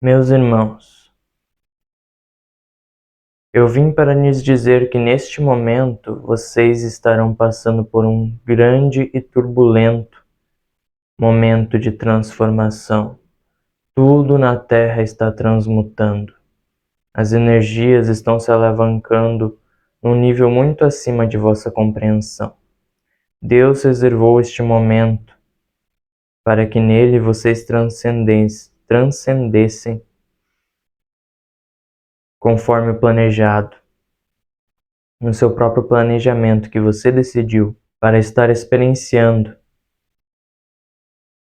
Meus irmãos, eu vim para lhes dizer que neste momento vocês estarão passando por um grande e turbulento momento de transformação. Tudo na Terra está transmutando. As energias estão se alavancando num nível muito acima de vossa compreensão. Deus reservou este momento para que nele vocês transcendessem conforme o planejado, no seu próprio planejamento que você decidiu para estar experienciando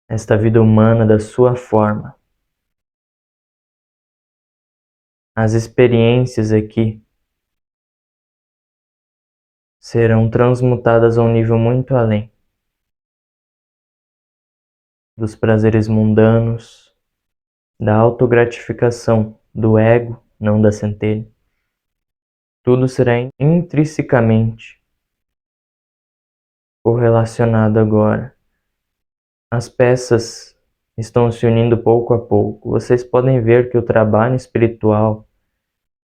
esta vida humana da sua forma. As experiências aqui serão transmutadas a um nível muito além dos prazeres mundanos, da autogratificação do ego, não da centelha. Tudo será intrinsecamente correlacionado agora. As peças estão se unindo pouco a pouco. Vocês podem ver que o trabalho espiritual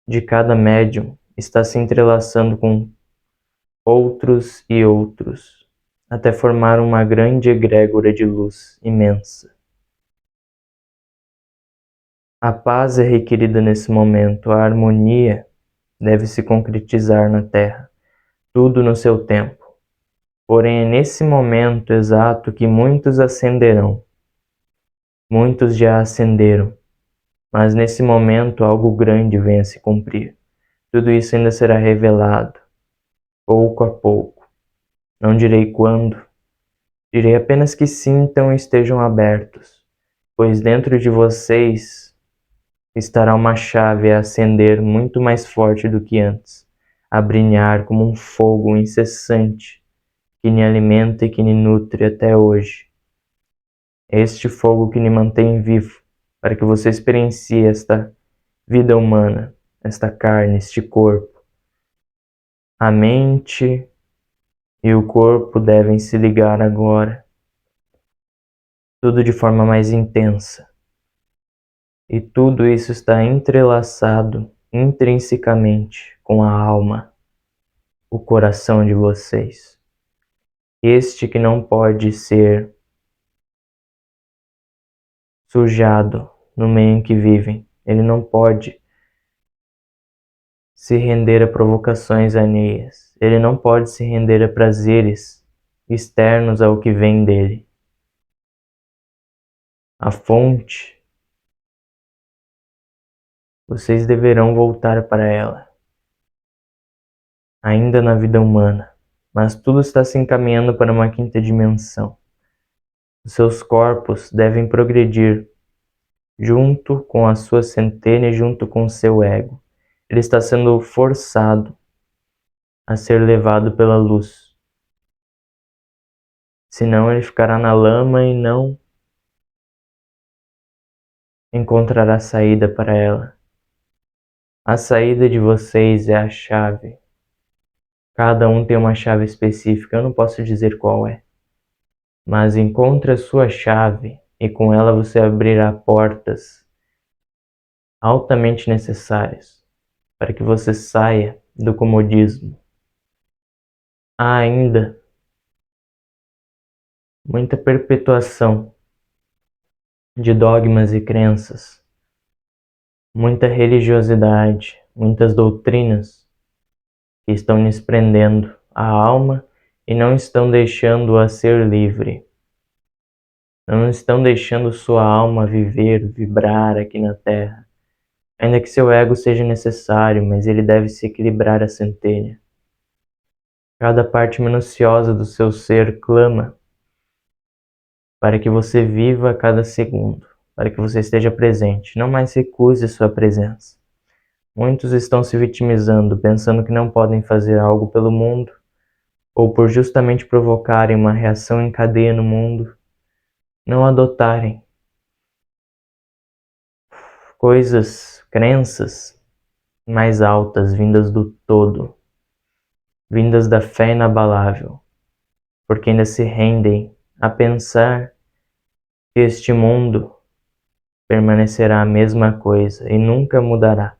de cada médium está se entrelaçando com outros e outros, até formar uma grande egrégora de luz imensa. A paz é requerida nesse momento, a harmonia deve se concretizar na Terra, tudo no seu tempo. Porém, é nesse momento exato que muitos ascenderão. Muitos já ascenderam, mas nesse momento algo grande vem a se cumprir. Tudo isso ainda será revelado, pouco a pouco. Não direi quando, direi apenas que sintam e estejam abertos, pois dentro de vocês estará uma chave a acender muito mais forte do que antes, a brilhar como um fogo incessante que me alimenta e que me nutre até hoje. Este fogo que me mantém vivo, para que você experiencie esta vida humana, esta carne, este corpo. A mente e o corpo devem se ligar agora, tudo de forma mais intensa. E tudo isso está entrelaçado intrinsecamente com a alma, o coração de vocês. Este que não pode ser sujado no meio em que vivem. Ele não pode se render a provocações alheias. Ele não pode se render a prazeres externos ao que vem dele. A fonte, vocês deverão voltar para ela, ainda na vida humana, mas tudo está se encaminhando para uma quinta dimensão. Os seus corpos devem progredir junto com a sua centelha e junto com o seu ego. Ele está sendo forçado a ser levado pela luz. Senão ele ficará na lama e não encontrará saída para ela. A saída de vocês é a chave. Cada um tem uma chave específica, eu não posso dizer qual é. Mas encontre a sua chave e com ela você abrirá portas altamente necessárias para que você saia do comodismo. Há ainda muita perpetuação de dogmas e crenças, muita religiosidade, muitas doutrinas que estão lhes prendendo a alma e não estão deixando-a ser livre. Não estão deixando sua alma viver, vibrar aqui na Terra. Ainda que seu ego seja necessário, mas ele deve se equilibrar a centelha. Cada parte minuciosa do seu ser clama para que você viva a cada segundo, para que você esteja presente. Não mais recuse sua presença. Muitos estão se vitimizando, pensando que não podem fazer algo pelo mundo, ou por justamente provocarem uma reação em cadeia no mundo, não adotarem coisas, crenças mais altas, vindas do todo, vindas da fé inabalável, porque ainda se rendem a pensar que este mundo permanecerá a mesma coisa e nunca mudará.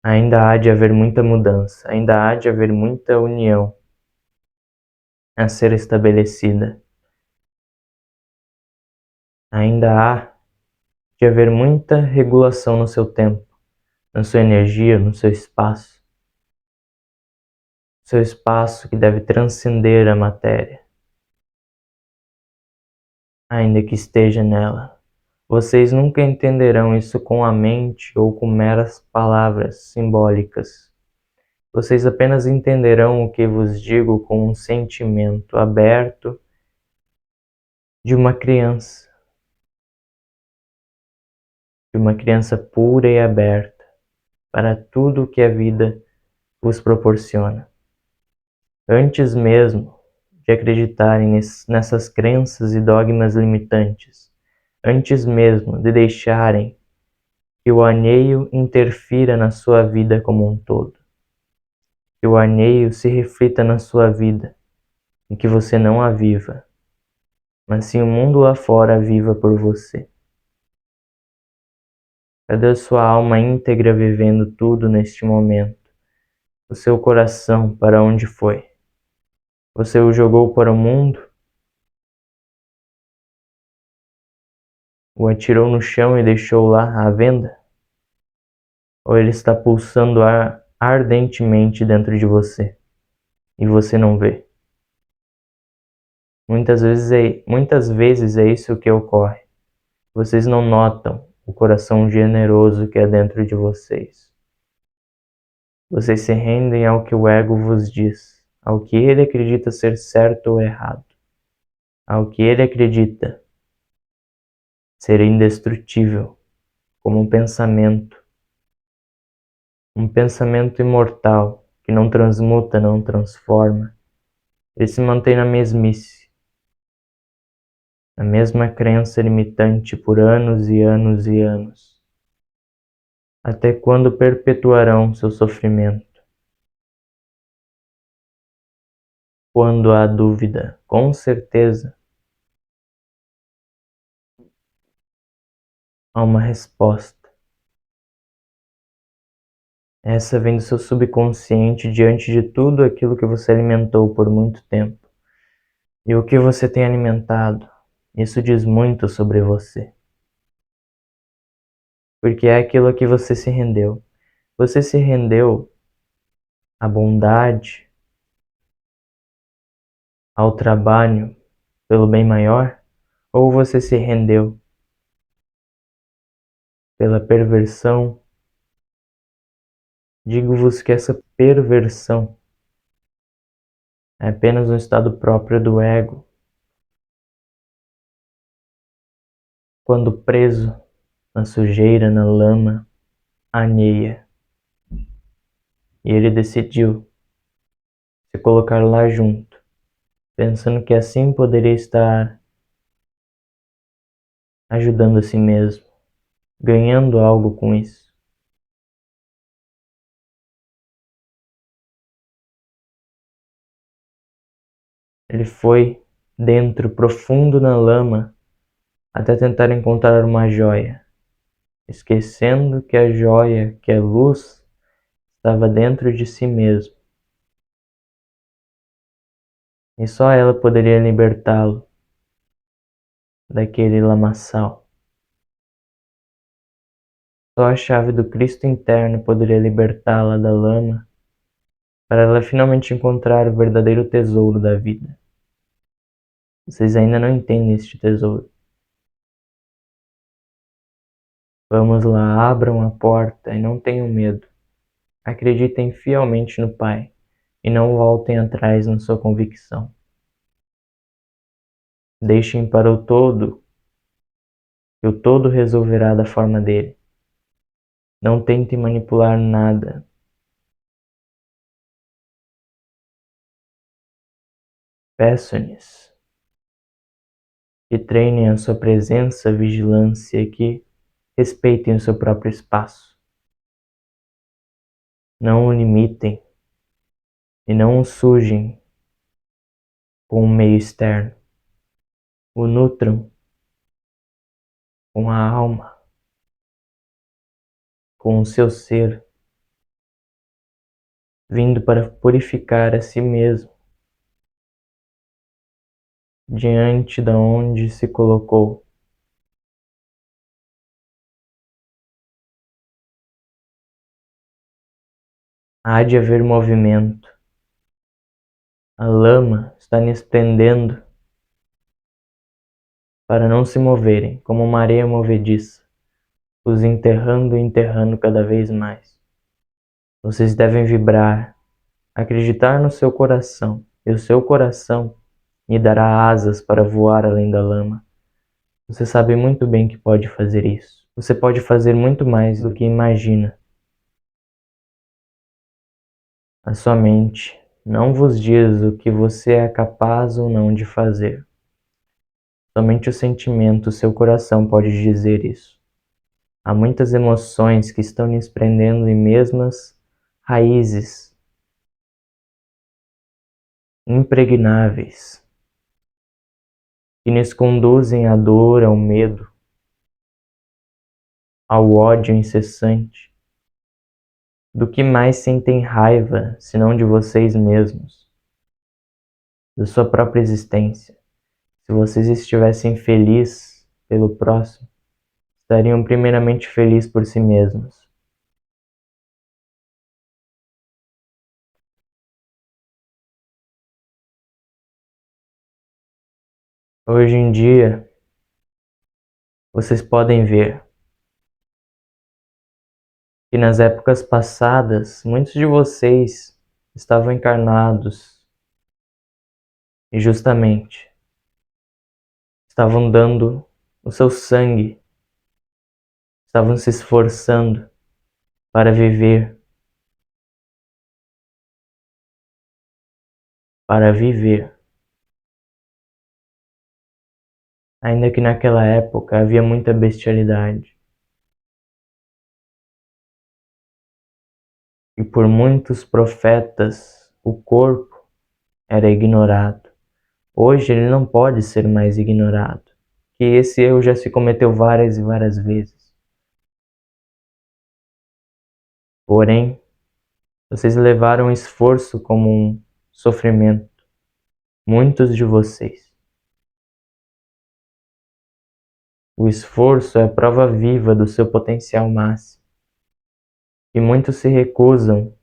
Ainda há de haver muita mudança, ainda há de haver muita união a ser estabelecida. Ainda há de haver muita regulação no seu tempo, na sua energia, no seu espaço. Seu espaço que deve transcender a matéria, ainda que esteja nela. Vocês nunca entenderão isso com a mente ou com meras palavras simbólicas. Vocês apenas entenderão o que vos digo com um sentimento aberto de uma criança pura e aberta para tudo o que a vida vos proporciona. Antes mesmo de acreditarem nessas crenças e dogmas limitantes, antes mesmo de deixarem que o alheio interfira na sua vida como um todo, que o alheio se reflita na sua vida e que você não a viva, mas sim o mundo lá fora viva por você. Cadê a sua alma íntegra vivendo tudo neste momento? O seu coração para onde foi? Você o jogou para o mundo? O atirou no chão e deixou lá à venda? Ou ele está pulsando ardentemente dentro de você e você não vê? Muitas vezes é isso que ocorre. Vocês não notam o coração generoso que é dentro de vocês. Vocês se rendem ao que o ego vos diz, ao que ele acredita ser certo ou errado, ao que ele acredita ser indestrutível, como um pensamento imortal que não transmuta, não transforma. Ele se mantém na mesmice, na mesma crença limitante por anos e anos e anos. Até quando perpetuarão seu sofrimento? Quando há dúvida, com certeza, há uma resposta. Essa vem do seu subconsciente diante de tudo aquilo que você alimentou por muito tempo. E o que você tem alimentado, isso diz muito sobre você. Porque é aquilo a que você se rendeu. Você se rendeu à bondade, ao trabalho pelo bem maior? Ou você se rendeu pela perversão? Digo-vos que essa perversão é apenas um estado próprio do ego, quando preso na sujeira, na lama alheia. E ele decidiu se colocar lá junto, pensando que assim poderia estar ajudando a si mesmo, ganhando algo com isso. Ele foi dentro, profundo na lama, até tentar encontrar uma joia, esquecendo que a joia, que a luz, estava dentro de si mesmo. E só ela poderia libertá-lo daquele lamaçal. Só a chave do Cristo interno poderia libertá-la da lama, para ela finalmente encontrar o verdadeiro tesouro da vida. Vocês ainda não entendem este tesouro. Vamos lá, abram a porta e não tenham medo. Acreditem fielmente no Pai e não voltem atrás na sua convicção. Deixem para o todo, que o todo resolverá da forma dele. Não tentem manipular nada. Peço-lhes que treinem a sua presença, vigilância e que respeitem o seu próprio espaço. Não o limitem e não o sujem com um meio externo. O nutram com a alma, com o seu ser, vindo para purificar a si mesmo, diante da onde se colocou. Há de haver movimento. A lama está lhes prendendo para não se moverem, como uma areia movediça, os enterrando e enterrando cada vez mais. Vocês devem vibrar, acreditar no seu coração, e o seu coração lhe dará asas para voar além da lama. Você sabe muito bem que pode fazer isso. Você pode fazer muito mais do que imagina. A sua mente não vos diz o que você é capaz ou não de fazer. Somente o sentimento, o seu coração pode dizer isso. Há muitas emoções que estão lhes prendendo em mesmas raízes impregnáveis, que nos conduzem à dor, ao medo, ao ódio incessante. Do que mais sentem raiva, senão de vocês mesmos, da sua própria existência? Se vocês estivessem felizes pelo próximo, estariam primeiramente felizes por si mesmos. Hoje em dia, vocês podem ver que nas épocas passadas, muitos de vocês estavam encarnados e justamente estavam dando o seu sangue, estavam se esforçando para viver, para viver. Ainda que naquela época havia muita bestialidade. E por muitos profetas o corpo era ignorado. Hoje ele não pode ser mais ignorado, que esse erro já se cometeu várias e várias vezes. Porém, vocês levaram o esforço como um sofrimento, muitos de vocês. O esforço é a prova viva do seu potencial máximo, e muitos se recusam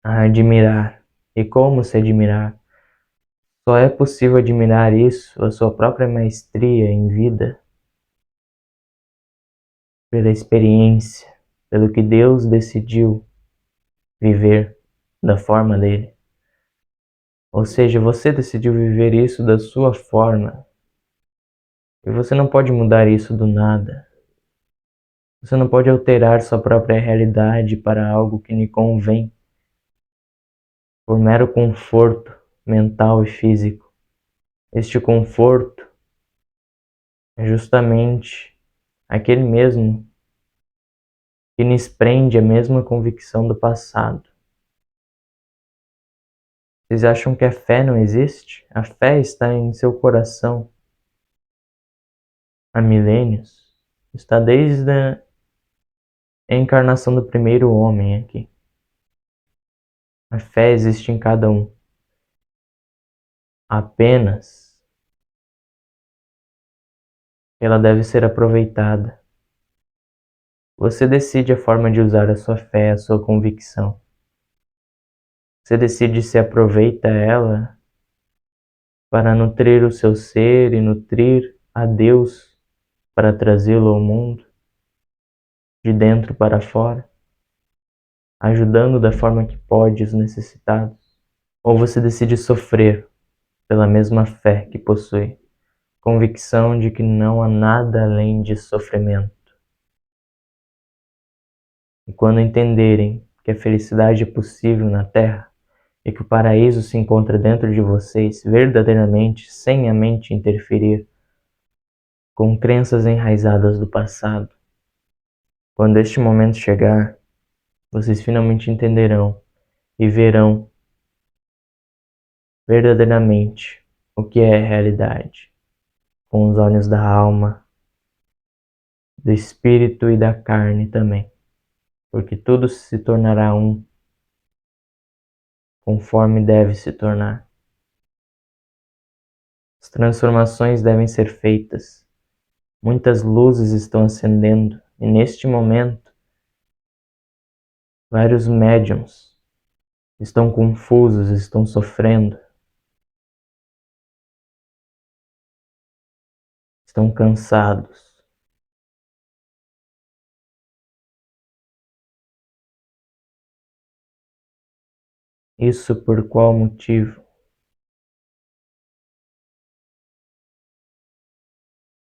a admirar. E como se admirar? Só é possível admirar isso, a sua própria maestria em vida, pela experiência, pelo que Deus decidiu viver da forma dele. Ou seja, você decidiu viver isso da sua forma. E você não pode mudar isso do nada. Você não pode alterar sua própria realidade para algo que lhe convém, por mero conforto mental e físico. Este conforto é justamente aquele mesmo que nos prende à mesma convicção do passado. Vocês acham que a fé não existe? A fé está em seu coração há milênios. Está desde a encarnação do primeiro homem aqui. A fé existe em cada um. Apenas ela deve ser aproveitada. Você decide a forma de usar a sua fé, a sua convicção. Você decide se aproveita ela para nutrir o seu ser e nutrir a Deus para trazê-lo ao mundo, de dentro para fora, ajudando da forma que pode os necessitados. Ou você decide sofrer pela mesma fé que possui, convicção de que não há nada além de sofrimento. E quando entenderem que a felicidade é possível na Terra e que o paraíso se encontra dentro de vocês verdadeiramente, sem a mente interferir, com crenças enraizadas do passado, quando este momento chegar, vocês finalmente entenderão e verão verdadeiramente o que é realidade, com os olhos da alma, do espírito e da carne também, porque tudo se tornará um, conforme deve se tornar. As transformações devem ser feitas. Muitas luzes estão acendendo e neste momento vários médiums estão confusos, estão sofrendo, estão cansados. Isso por qual motivo?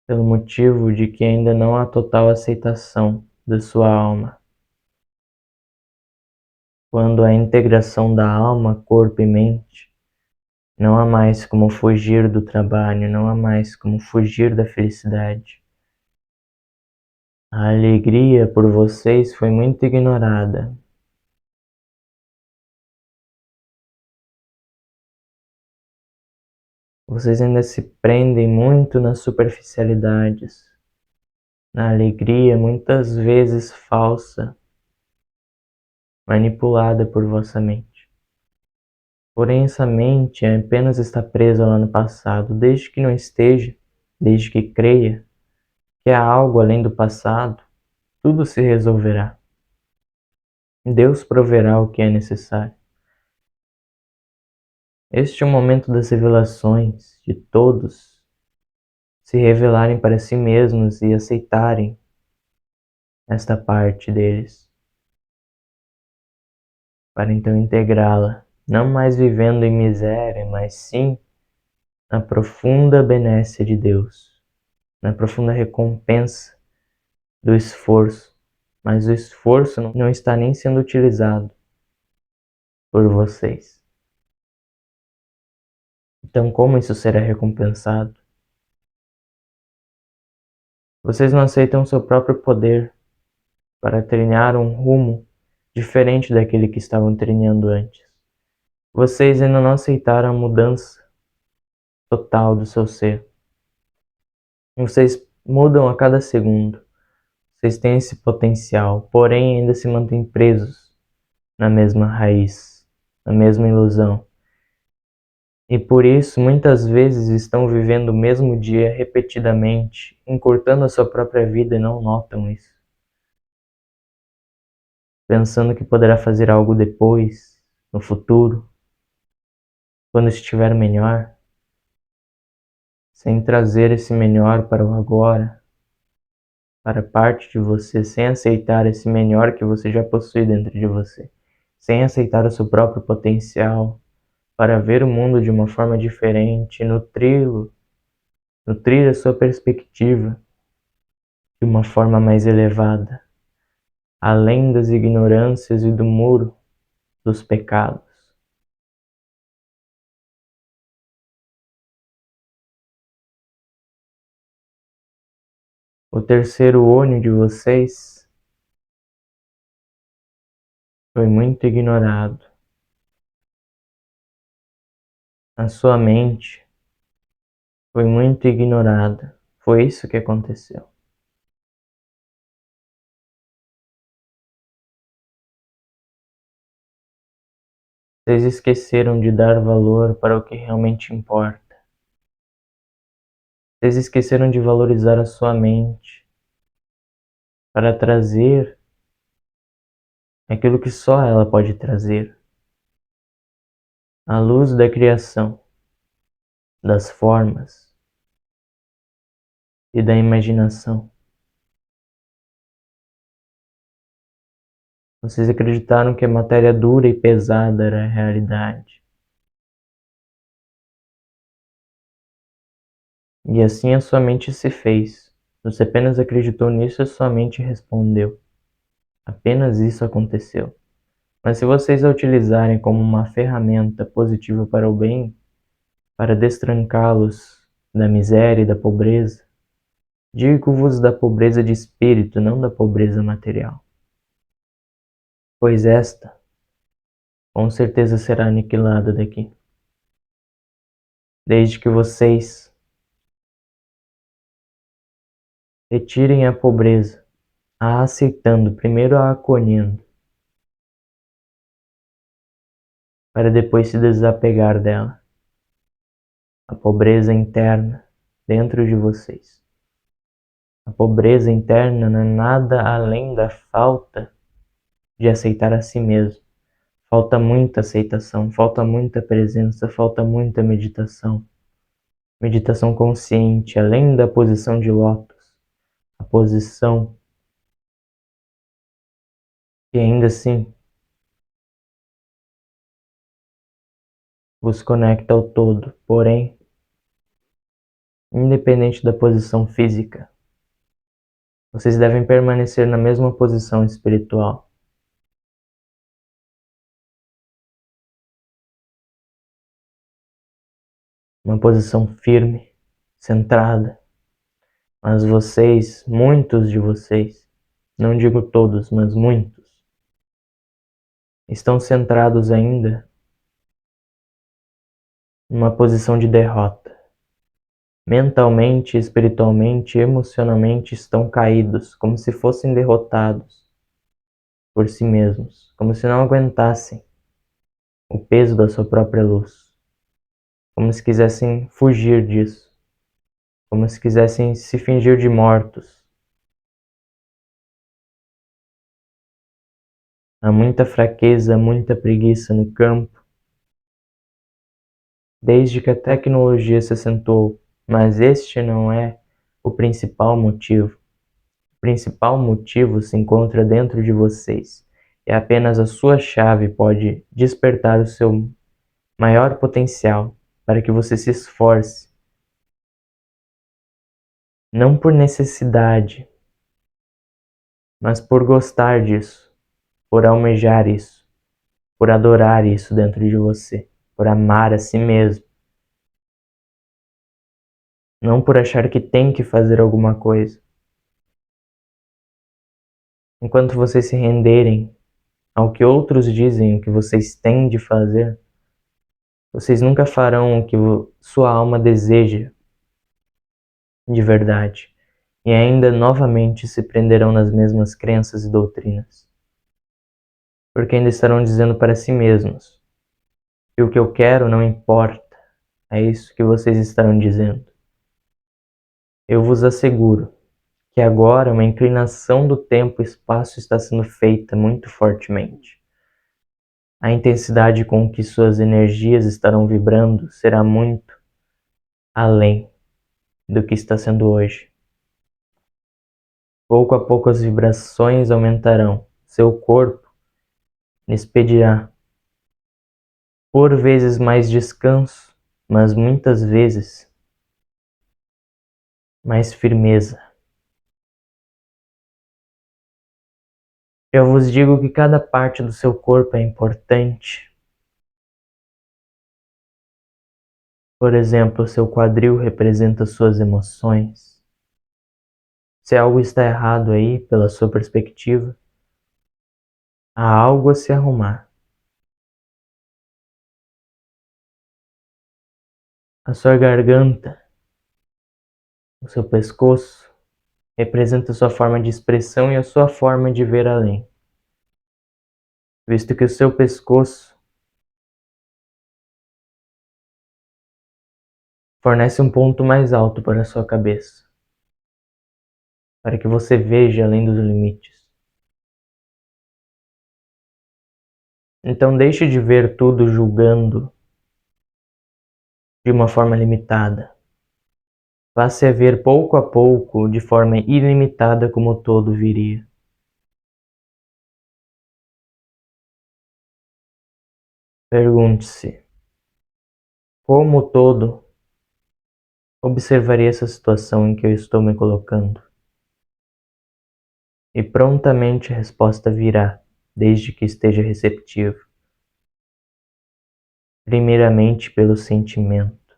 Pelo motivo de que ainda não há total aceitação da sua alma. Quando a integração da alma, corpo e mente, não há mais como fugir do trabalho, não há mais como fugir da felicidade. A alegria por vocês foi muito ignorada. Vocês ainda se prendem muito nas superficialidades, na alegria muitas vezes falsa, manipulada por vossa mente. Porém, essa mente apenas está presa lá no passado, desde que não esteja, desde que creia que há algo além do passado, tudo se resolverá. Deus proverá o que é necessário. Este é o momento das revelações, de todos se revelarem para si mesmos e aceitarem esta parte deles, para então integrá-la, não mais vivendo em miséria, mas sim na profunda benesse de Deus, na profunda recompensa do esforço, mas o esforço não está nem sendo utilizado por vocês. Então, como isso será recompensado? Vocês não aceitam seu próprio poder para trilhar um rumo diferente daquele que estavam trilhando antes. Vocês ainda não aceitaram a mudança total do seu ser. Vocês mudam a cada segundo. Vocês têm esse potencial, porém ainda se mantêm presos na mesma raiz, na mesma ilusão. E por isso muitas vezes estão vivendo o mesmo dia repetidamente, encurtando a sua própria vida e não notam isso. Pensando que poderá fazer algo depois, no futuro, quando estiver melhor, sem trazer esse melhor para o agora, para parte de você, sem aceitar esse melhor que você já possui dentro de você, sem aceitar o seu próprio potencial, para ver o mundo de uma forma diferente, nutri-lo, nutrir a sua perspectiva de uma forma mais elevada, além das ignorâncias e do muro dos pecados. O terceiro olho de vocês foi muito ignorado. A sua mente foi muito ignorada. Foi isso que aconteceu. Vocês esqueceram de dar valor para o que realmente importa. Vocês esqueceram de valorizar a sua mente para trazer aquilo que só ela pode trazer. A luz da criação, das formas e da imaginação. Vocês acreditaram que a matéria dura e pesada era a realidade. E assim a sua mente se fez. Você apenas acreditou nisso e sua mente respondeu. Apenas isso aconteceu. Mas se vocês a utilizarem como uma ferramenta positiva para o bem, para destrancá-los da miséria e da pobreza, digo-vos da pobreza de espírito, não da pobreza material. Pois esta, com certeza será aniquilada daqui. Desde que vocês retirem a pobreza a aceitando, primeiro a acolhendo, para depois se desapegar dela. A pobreza interna dentro de vocês. A pobreza interna não é nada além da falta de aceitar a si mesmo. Falta muita aceitação, falta muita presença, falta muita meditação. Meditação consciente, além da posição de lótus, a posição que ainda assim vos conecta ao todo, porém, independente da posição física, vocês devem permanecer na mesma posição espiritual. Uma posição firme, centrada. Mas vocês, muitos de vocês, não digo todos, mas muitos, estão centrados ainda numa posição de derrota. Mentalmente, espiritualmente, emocionalmente estão caídos, como se fossem derrotados por si mesmos, como se não aguentassem o peso da sua própria luz, como se quisessem fugir disso, como se quisessem se fingir de mortos. Há muita fraqueza, muita preguiça no campo, desde que a tecnologia se acentuou, mas este não é o principal motivo. O principal motivo se encontra dentro de vocês. E apenas a sua chave pode despertar o seu maior potencial para que você se esforce. Não por necessidade, mas por gostar disso, por almejar isso, por adorar isso dentro de você, por amar a si mesmo. Não por achar que tem que fazer alguma coisa. Enquanto vocês se renderem ao que outros dizem o que vocês têm de fazer, vocês nunca farão o que sua alma deseja de verdade, e ainda novamente se prenderão nas mesmas crenças e doutrinas, porque ainda estarão dizendo para si mesmos que o que eu quero não importa. É isso que vocês estarão dizendo. Eu vos asseguro que agora uma inclinação do tempo e espaço está sendo feita muito fortemente. A intensidade com que suas energias estarão vibrando será muito além do que está sendo hoje. Pouco a pouco as vibrações aumentarão. Seu corpo lhes pedirá, por vezes, mais descanso, mas muitas vezes mais firmeza. Eu vos digo que cada parte do seu corpo é importante. Por exemplo, seu quadril representa suas emoções. Se algo está errado aí, pela sua perspectiva, há algo a se arrumar. A sua garganta, o seu pescoço, representa sua forma de expressão e a sua forma de ver além. Visto que o seu pescoço fornece um ponto mais alto para a sua cabeça, para que você veja além dos limites. Então deixe de ver tudo julgando de uma forma limitada. Passe a ver pouco a pouco de forma ilimitada como o todo viria. Pergunte-se, como o todo observaria essa situação em que eu estou me colocando? E prontamente a resposta virá, desde que esteja receptivo. Primeiramente pelo sentimento,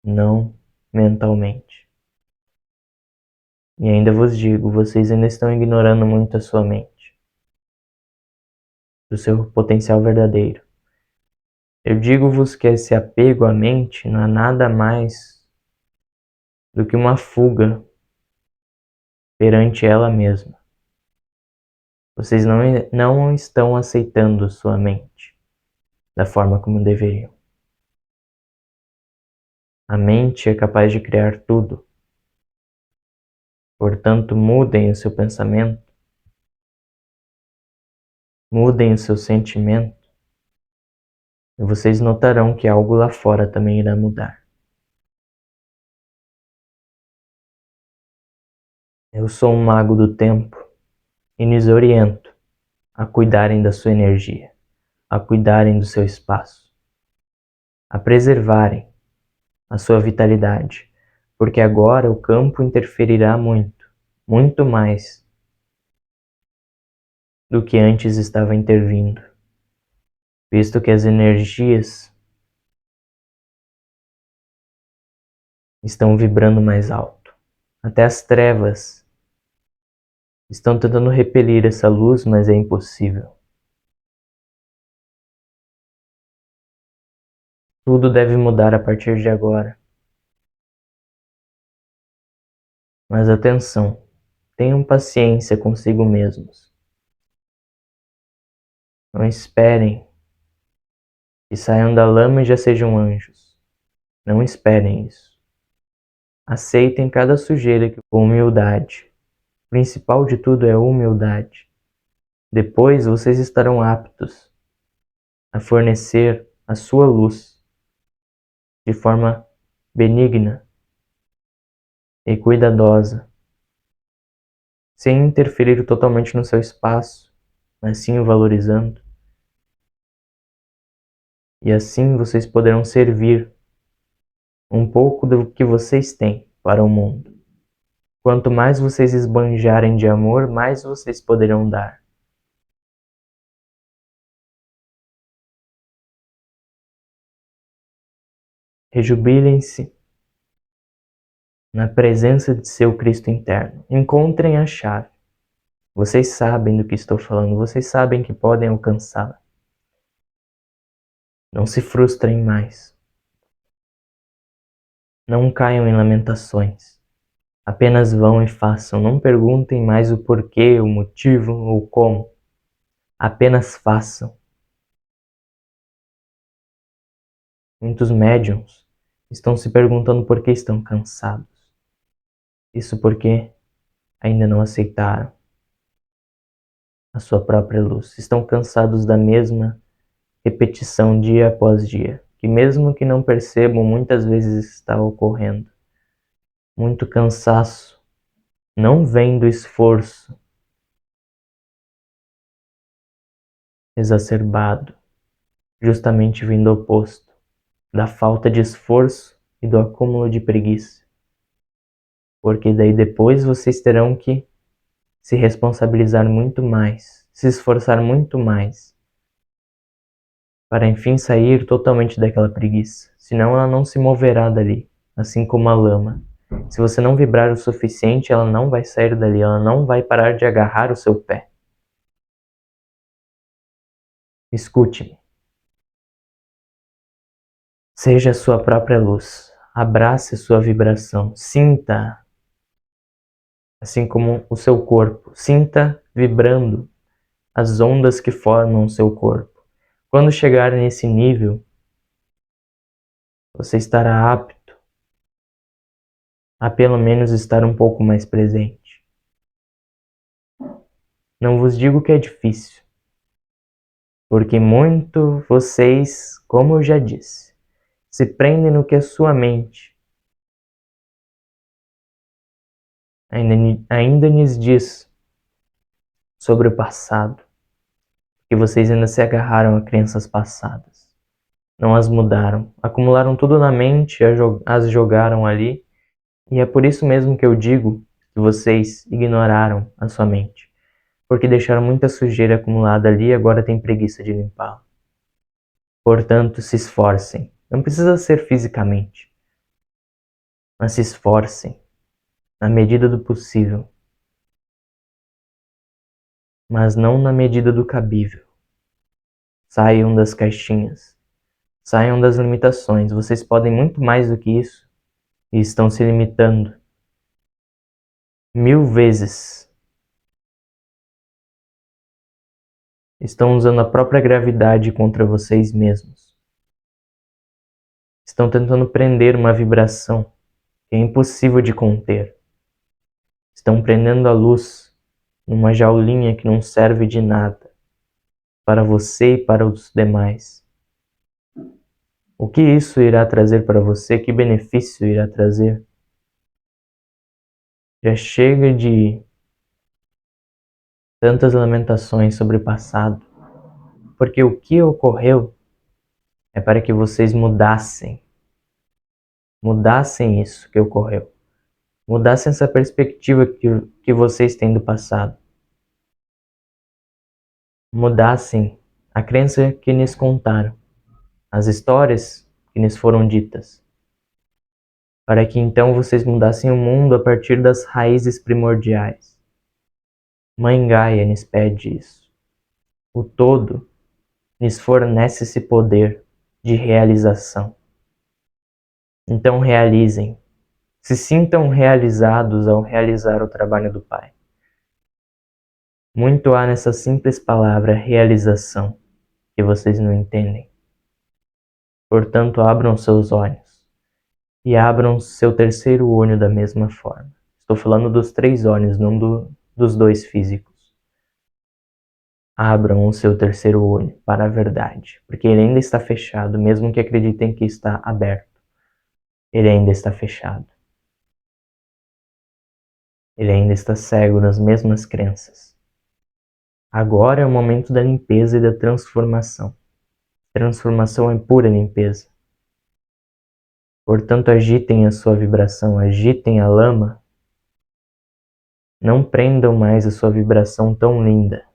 não mentalmente. E ainda vos digo, vocês ainda estão ignorando muito a sua mente, do seu potencial verdadeiro. Eu digo-vos que esse apego à mente não é nada mais do que uma fuga perante ela mesma. Vocês não estão aceitando sua mente da forma como deveriam. A mente é capaz de criar tudo. Portanto, mudem o seu pensamento, mudem o seu sentimento, e vocês notarão que algo lá fora também irá mudar. Eu sou um mago do tempo e lhes oriento a cuidarem da sua energia, a cuidarem do seu espaço, a preservarem a sua vitalidade, porque agora o campo interferirá muito, muito mais do que antes estava intervindo, visto que as energias estão vibrando mais alto. Até as trevas estão tentando repelir essa luz, mas é impossível. Tudo deve mudar a partir de agora. Mas atenção, tenham paciência consigo mesmos. Não esperem que saiam da lama e já sejam anjos. Não esperem isso. Aceitem cada sujeira com humildade. O principal de tudo é a humildade. Depois vocês estarão aptos a fornecer a sua luz de forma benigna e cuidadosa, sem interferir totalmente no seu espaço, mas sim o valorizando. E assim vocês poderão servir um pouco do que vocês têm para o mundo. Quanto mais vocês esbanjarem de amor, mais vocês poderão dar. Rejubilem-se na presença de seu Cristo interno. Encontrem a chave. Vocês sabem do que estou falando, vocês sabem que podem alcançá-la. Não se frustrem mais. Não caiam em lamentações. Apenas vão e façam. Não perguntem mais o porquê, o motivo ou como. Apenas façam. Muitos médiuns estão se perguntando por que estão cansados. Isso porque ainda não aceitaram a sua própria luz. Estão cansados da mesma repetição dia após dia, que mesmo que não percebam, muitas vezes está ocorrendo. Muito cansaço não vem do esforço exacerbado, justamente vem do oposto, da falta de esforço e do acúmulo de preguiça. Porque daí depois vocês terão que se responsabilizar muito mais, se esforçar muito mais, para enfim sair totalmente daquela preguiça. Senão ela não se moverá dali, assim como a lama. Se você não vibrar o suficiente, ela não vai sair dali, ela não vai parar de agarrar o seu pé. Escute-me. Seja a sua própria luz. Abrace a sua vibração. Sinta, assim como o seu corpo. Sinta vibrando as ondas que formam o seu corpo. Quando chegar nesse nível, você estará apto a pelo menos estar um pouco mais presente. Não vos digo que é difícil, porque muito vocês, como eu já disse, se prendem no que a sua mente ainda lhes diz sobre o passado, que vocês ainda se agarraram a crenças passadas, não as mudaram, acumularam tudo na mente, as jogaram ali, e é por isso mesmo que eu digo que vocês ignoraram a sua mente, porque deixaram muita sujeira acumulada ali e agora tem preguiça de limpá-la. Portanto, se esforcem. Não precisa ser fisicamente, mas se esforcem na medida do possível, mas não na medida do cabível. Saiam das caixinhas, saiam das limitações. Vocês podem muito mais do que isso e estão se limitando. 1000 vezes. Estão usando a própria gravidade contra vocês mesmos. Estão tentando prender uma vibração que é impossível de conter. Estão prendendo a luz numa jaulinha que não serve de nada para você e para os demais. O que isso irá trazer para você? Que benefício irá trazer? Já chega de tantas lamentações sobre o passado, porque o que ocorreu é para que vocês mudassem isso que ocorreu, mudassem essa perspectiva que vocês têm do passado, mudassem a crença que lhes contaram, as histórias que lhes foram ditas, para que então vocês mudassem o mundo a partir das raízes primordiais. Mãe Gaia lhes pede isso. O todo lhes fornece esse poder de realização. Então realizem. Se sintam realizados ao realizar o trabalho do Pai. Muito há nessa simples palavra realização que vocês não entendem. Portanto, abram seus olhos e abram seu terceiro olho da mesma forma. Estou falando dos 3 olhos, não dos 2 físicos. Abram o seu terceiro olho para a verdade, porque ele ainda está fechado, mesmo que acreditem que está aberto. Ele ainda está fechado. Ele ainda está cego nas mesmas crenças. Agora é o momento da limpeza e da transformação. Transformação é pura limpeza. Portanto, agitem a sua vibração, agitem a lama. Não prendam mais a sua vibração tão linda.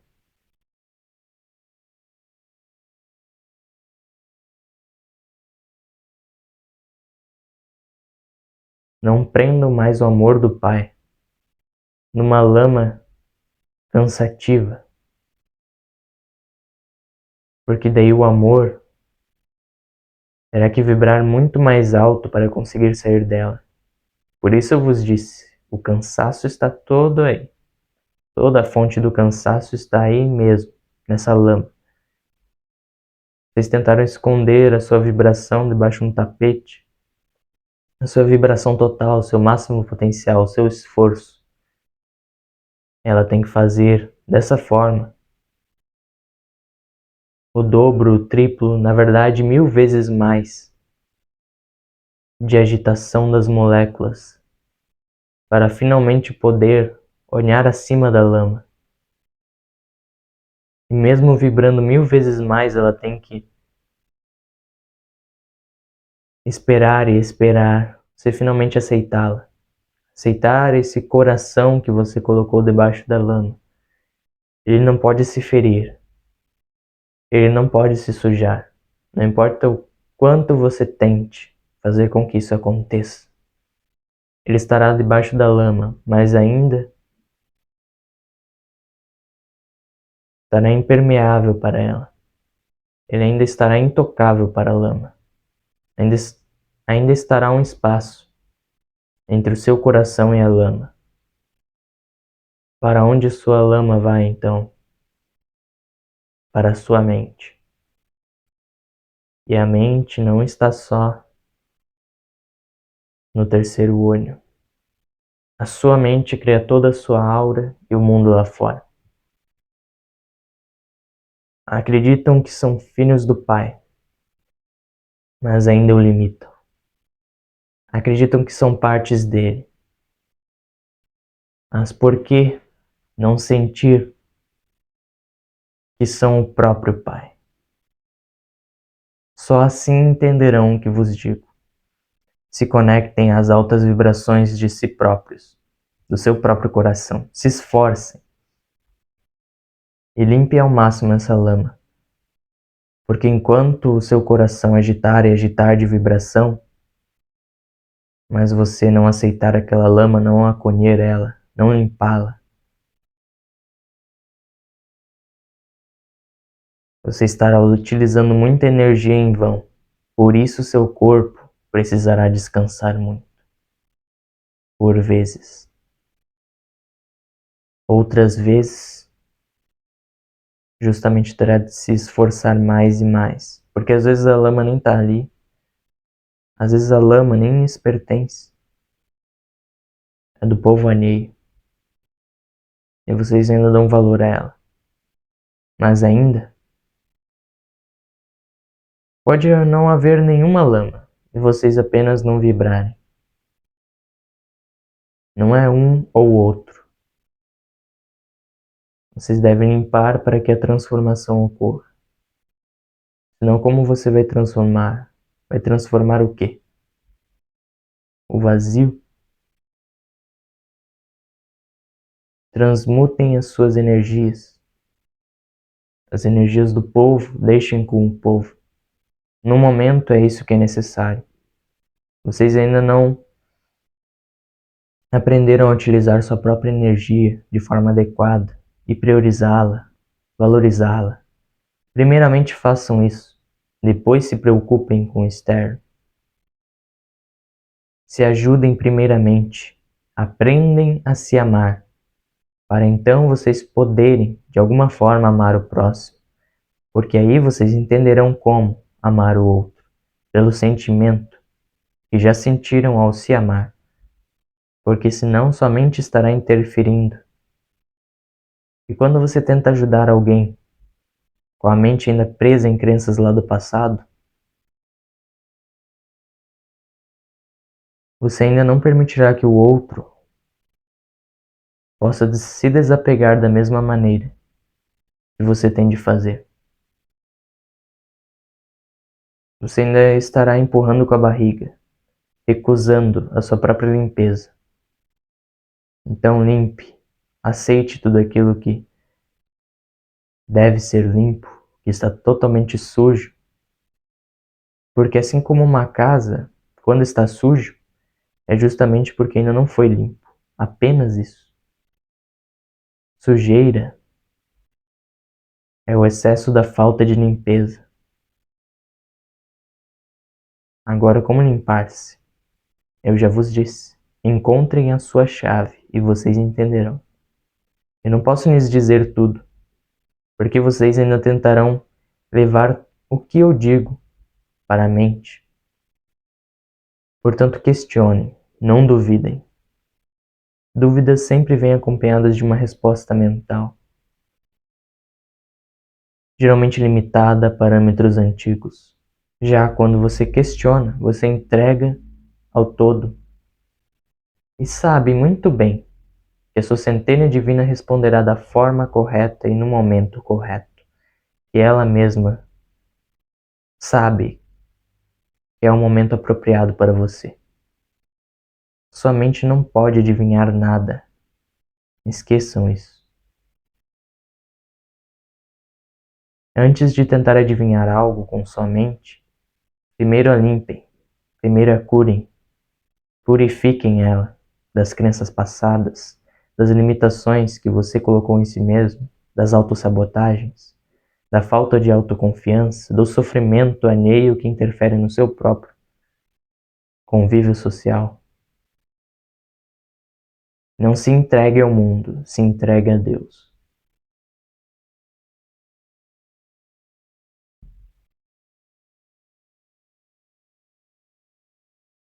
Não prendam mais o amor do Pai numa lama cansativa. Porque daí o amor terá que vibrar muito mais alto para conseguir sair dela. Por isso eu vos disse, o cansaço está todo aí. Toda a fonte do cansaço está aí mesmo, nessa lama. Vocês tentaram esconder a sua vibração debaixo de um tapete, a sua vibração total, o seu máximo potencial, o seu esforço. Ela tem que fazer dessa forma. O dobro, o triplo, na verdade 1000 vezes mais de agitação das moléculas para finalmente poder olhar acima da lama. E mesmo vibrando 1000 vezes mais, ela tem que esperar e esperar você finalmente aceitá-la. Aceitar esse coração que você colocou debaixo da lama. Ele não pode se ferir. Ele não pode se sujar. Não importa o quanto você tente fazer com que isso aconteça. Ele estará debaixo da lama, mas ainda estará impermeável para ela. Ele ainda estará intocável para a lama. Ainda estará um espaço entre o seu coração e a lama. Para onde sua lama vai, então? Para a sua mente. E a mente não está só no terceiro olho. A sua mente cria toda a sua aura e o mundo lá fora. Acreditam que são filhos do Pai, mas ainda o limitam. Acreditam que são partes dele. Mas por que não sentir que são o próprio Pai? Só assim entenderão o que vos digo. Se conectem às altas vibrações de si próprios, do seu próprio coração. Se esforcem e limpem ao máximo essa lama. Porque enquanto o seu coração agitar e agitar de vibração, mas você não aceitar aquela lama, não acolher ela, não limpá-la, você estará utilizando muita energia em vão. Por isso seu corpo precisará descansar muito, por vezes. Outras vezes, justamente terá de se esforçar mais e mais, porque às vezes a lama nem tá ali, às vezes a lama nem lhes pertence, é do povo alheio, e vocês ainda dão valor a ela. Mas ainda pode não haver nenhuma lama, e vocês apenas não vibrarem. Não é um ou outro. Vocês devem limpar para que a transformação ocorra. Senão, como você vai transformar? Vai transformar o quê? O vazio? Transmutem as suas energias. As energias do povo, deixem com o povo. No momento é isso que é necessário. Vocês ainda não aprenderam a utilizar sua própria energia de forma adequada e priorizá-la, valorizá-la. Primeiramente façam isso, depois se preocupem com o externo. Se ajudem primeiramente, aprendem a se amar, para então vocês poderem, de alguma forma, amar o próximo, porque aí vocês entenderão como amar o outro, pelo sentimento que já sentiram ao se amar, porque senão somente estará interferindo. E quando você tenta ajudar alguém, com a mente ainda presa em crenças lá do passado, você ainda não permitirá que o outro possa se desapegar da mesma maneira que você tem de fazer. Você ainda estará empurrando com a barriga, recusando a sua própria limpeza. Então limpe, aceite tudo aquilo que deve ser limpo, que está totalmente sujo, porque assim como uma casa, quando está sujo, é justamente porque ainda não foi limpo. Apenas isso. Sujeira é o excesso da falta de limpeza. Agora, como limpar-se? Eu já vos disse. Encontrem a sua chave e vocês entenderão. Eu não posso lhes dizer tudo, porque vocês ainda tentarão levar o que eu digo para a mente. Portanto, questionem, não duvidem. Dúvidas sempre vêm acompanhadas de uma resposta mental, geralmente limitada a parâmetros antigos. Já quando você questiona, você entrega ao todo e sabe muito bem que a sua centelha divina responderá da forma correta e no momento correto, que ela mesma sabe que é o momento apropriado para você. Sua mente não pode adivinhar nada. Esqueçam isso. Antes de tentar adivinhar algo com sua mente, primeiro a limpem, primeiro a curem, purifiquem ela das crenças passadas, das limitações que você colocou em si mesmo, das autossabotagens, da falta de autoconfiança, do sofrimento alheio que interfere no seu próprio convívio social. Não se entregue ao mundo, se entregue a Deus.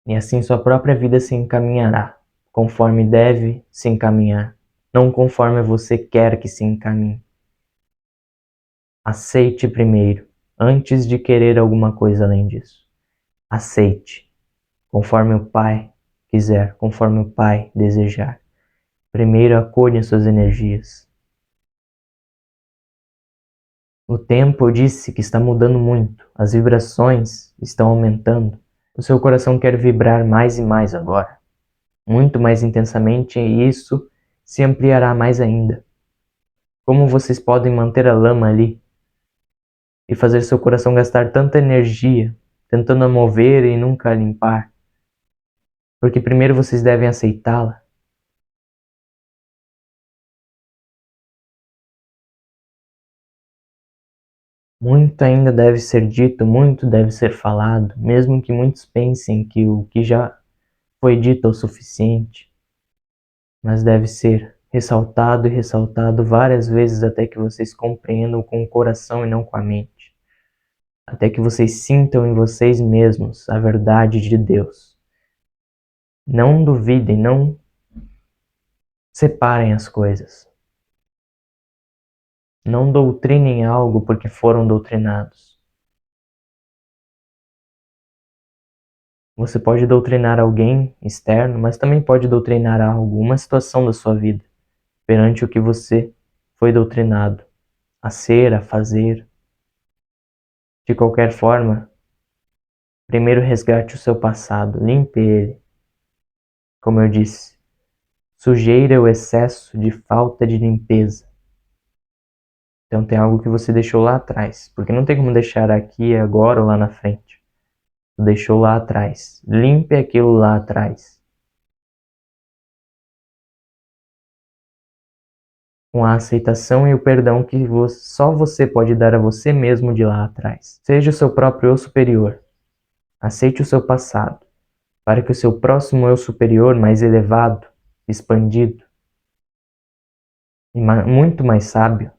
E assim sua própria vida se encaminhará, conforme deve se encaminhar, não conforme você quer que se encaminhe. Aceite primeiro, antes de querer alguma coisa além disso. Aceite, conforme o Pai quiser, conforme o Pai desejar. Primeiro acolha suas energias. O tempo, eu disse, que está mudando muito, as vibrações estão aumentando. O seu coração quer vibrar mais e mais agora, muito mais intensamente, e isso se ampliará mais ainda. Como vocês podem manter a lama ali e fazer seu coração gastar tanta energia tentando a mover e nunca a limpar? Porque primeiro vocês devem aceitá-la. Muito ainda deve ser dito, muito deve ser falado, mesmo que muitos pensem que o que já foi dito é o suficiente, mas deve ser ressaltado e ressaltado várias vezes até que vocês compreendam com o coração e não com a mente. Até que vocês sintam em vocês mesmos a verdade de Deus. Não duvidem, não separem as coisas. Não doutrinem algo porque foram doutrinados. Você pode doutrinar alguém externo, mas também pode doutrinar algo, uma situação da sua vida, perante o que você foi doutrinado a ser, a fazer. De qualquer forma, primeiro resgate o seu passado, limpe ele. Como eu disse, sujeira é o excesso de falta de limpeza. Então tem algo que você deixou lá atrás, porque não tem como deixar aqui, agora ou lá na frente. Você deixou lá atrás. Limpe aquilo lá atrás. Com a aceitação e o perdão que só você pode dar a você mesmo de lá atrás. Seja o seu próprio eu superior. Aceite o seu passado, para que o seu próximo eu superior, mais elevado, expandido e muito mais sábio,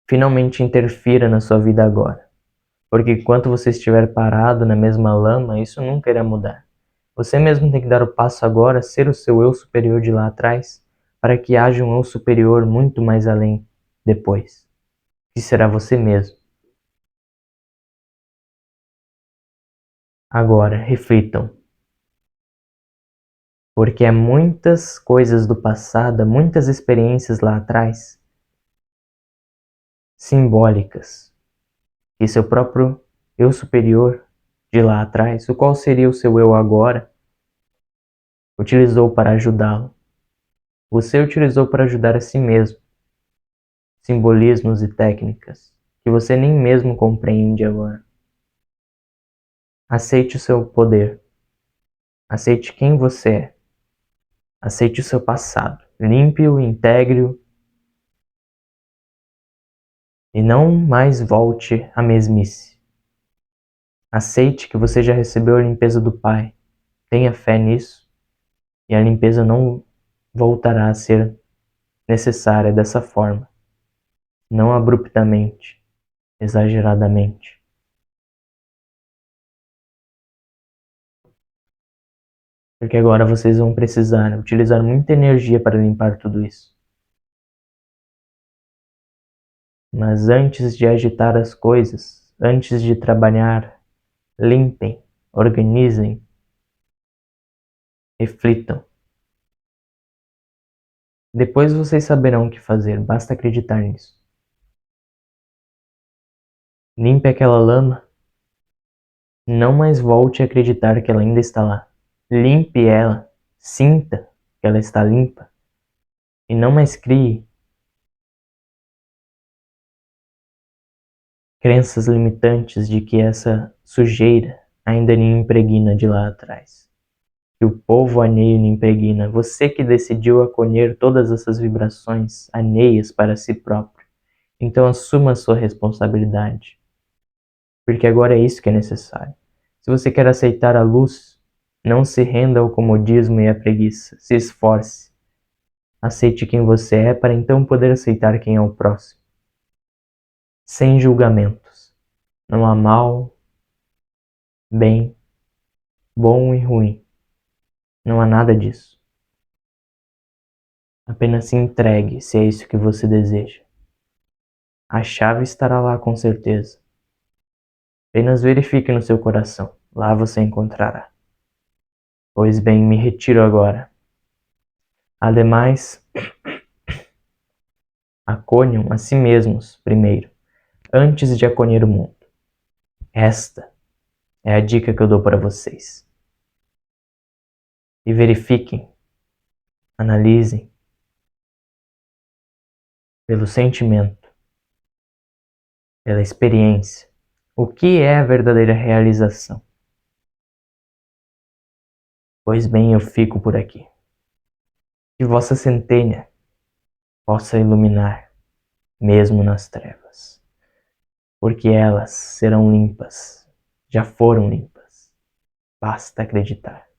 finalmente interfira na sua vida agora. Porque enquanto você estiver parado na mesma lama, isso nunca irá mudar. Você mesmo tem que dar o passo agora, ser o seu eu superior de lá atrás, para que haja um eu superior muito mais além depois, que será você mesmo. Agora, reflitam. Porque há muitas coisas do passado, há muitas experiências lá atrás, simbólicas, que seu próprio eu superior de lá atrás, o qual seria o seu eu agora, utilizou para ajudá-lo. Você utilizou para ajudar a si mesmo. Simbolismos e técnicas que você nem mesmo compreende agora. Aceite o seu poder. Aceite quem você é. Aceite o seu passado. Limpe-o, integre-o e não mais volte à mesmice. Aceite que você já recebeu a limpeza do Pai. Tenha fé nisso e a limpeza não voltará a ser necessária dessa forma. Não abruptamente, exageradamente. Porque agora vocês vão precisar utilizar muita energia para limpar tudo isso. Mas antes de agitar as coisas, antes de trabalhar, limpem, organizem, reflitam. Depois vocês saberão o que fazer, basta acreditar nisso. Limpe aquela lama, não mais volte a acreditar que ela ainda está lá. Limpe ela, sinta que ela está limpa e não mais crie crenças limitantes de que essa sujeira ainda lhe impregna de lá atrás. Que o povo alheio lhe impregna. Você que decidiu acolher todas essas vibrações alheias para si próprio. Então assuma a sua responsabilidade. Porque agora é isso que é necessário. Se você quer aceitar a luz, não se renda ao comodismo e à preguiça. Se esforce. Aceite quem você é para então poder aceitar quem é o próximo. Sem julgamentos. Não há mal, bem, bom e ruim. Não há nada disso. Apenas se entregue se é isso que você deseja. A chave estará lá com certeza. Apenas verifique no seu coração. Lá você encontrará. Pois bem, me retiro agora. Ademais, acolham a si mesmos primeiro, antes de acolher o mundo. Esta é a dica que eu dou para vocês. E verifiquem, analisem, pelo sentimento, pela experiência, o que é a verdadeira realização. Pois bem, eu fico por aqui. Que vossa centelha possa iluminar, mesmo nas trevas, porque elas serão limpas, já foram limpas, basta acreditar.